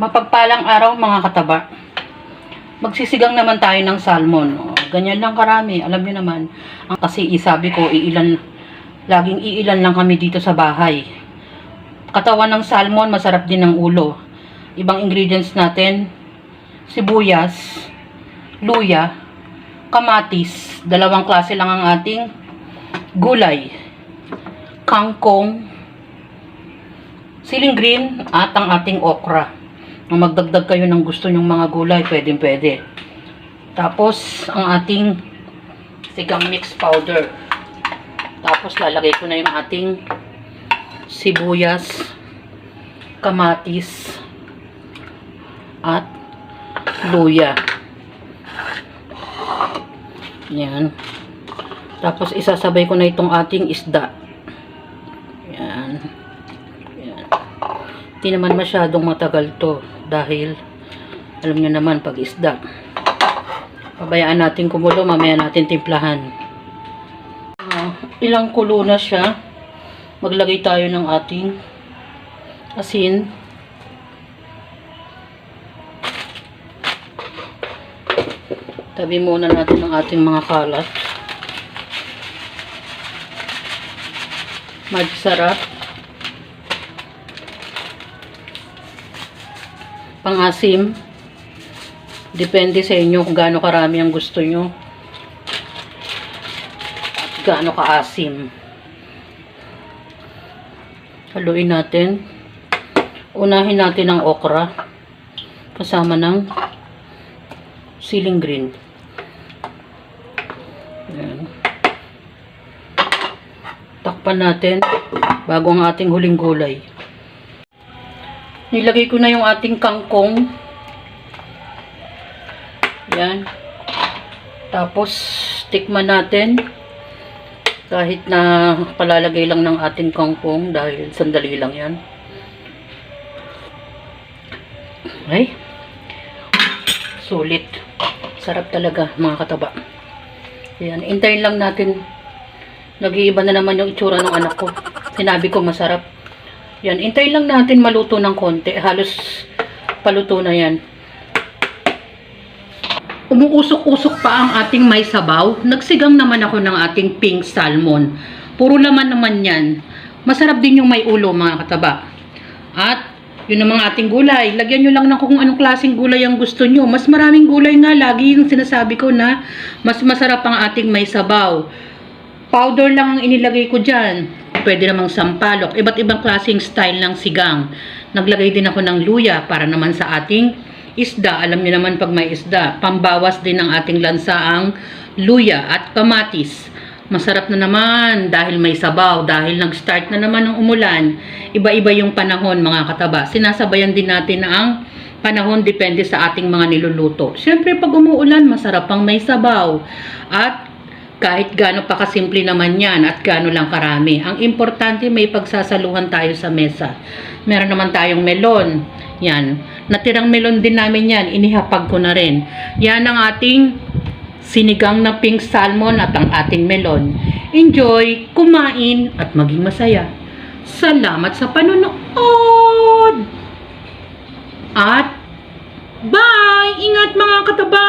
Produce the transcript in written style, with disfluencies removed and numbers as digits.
Mapagpalang araw mga kataba. Magsisigang naman tayo ng salmon. O, ganyan lang karami. Alam niyo naman. Kasi isabi ko, laging iilan lang kami dito sa bahay. Katawan ng salmon, masarap din ng ulo. Ibang ingredients natin, sibuyas, luya, kamatis. Dalawang klase lang ang ating gulay. Kangkong, siling green, at ang ating okra. Kung magdagdag kayo ng gusto nyong mga gulay, pwede. Tapos, ang ating sigang mix powder. Tapos, lalagay ko na yung ating sibuyas, kamatis, at luya. Yan. Tapos, isasabay ko na itong ating isda. Yan. Yan. Hindi naman masyadong matagal to. Dahil, alam nyo naman, pag isda. Pabayaan natin kumulo, mamaya natin timplahan. Ilang kulo na siya. Maglagay tayo ng ating asin. Tabi muna natin ang ating mga kalat. Magsarap. Pang-asim. Depende sa inyo kung gaano karami ang gusto nyo. At gaano ka-asim. Haluin natin. Unahin natin ang okra. Kasama ng siling green. Ayan. Takpan natin bago ang ating huling gulay. Nilagay ko na yung ating kangkong. Yan. Tapos, tikman natin. Kahit na palalagay lang ng ating kangkong dahil sandali lang yan. Ay. Sulit. Sarap talaga mga kataba. Yan. Hintayin lang natin. Nag-iiba na naman yung itsura ng anak ko. Sinabi ko masarap. Yan, hintayin lang natin maluto ng konti. Halos paluto na yan. Umuusok-usok pa ang ating may sabaw. Nagsigang naman ako ng ating pink salmon. Puro laman naman yan. Masarap din yung may ulo mga kataba. At yun ang mga ating gulay. Lagyan nyo lang ng kung anong klaseng gulay ang gusto nyo. Mas maraming gulay nga. Lagi yung sinasabi ko na mas masarap ang ating may sabaw. Powder lang ang inilagay ko dyan. Pwede namang sampalok. Iba't ibang klaseng style ng sigang. Naglagay din ako ng luya para naman sa ating isda. Alam niyo naman pag may isda, pambawas din ng ating lansa ang luya at kamatis. Masarap na naman dahil may sabaw. Dahil nag-start na naman ng umulan. Iba-iba yung panahon mga kataba. Sinasabayan din natin ang panahon depende sa ating mga niluluto. Siyempre pag umuulan, masarap ang may sabaw. At kahit gaano pa kasimple naman yan at gaano lang karami. Ang importante may pagsasaluhan tayo sa mesa. Meron naman tayong melon. Yan. Natirang melon din namin yan. Inihapag ko na rin. Yan ang ating sinigang na pink salmon at ang ating melon. Enjoy, kumain at maging masaya. Salamat sa panonood! At bye! Ingat mga kataba!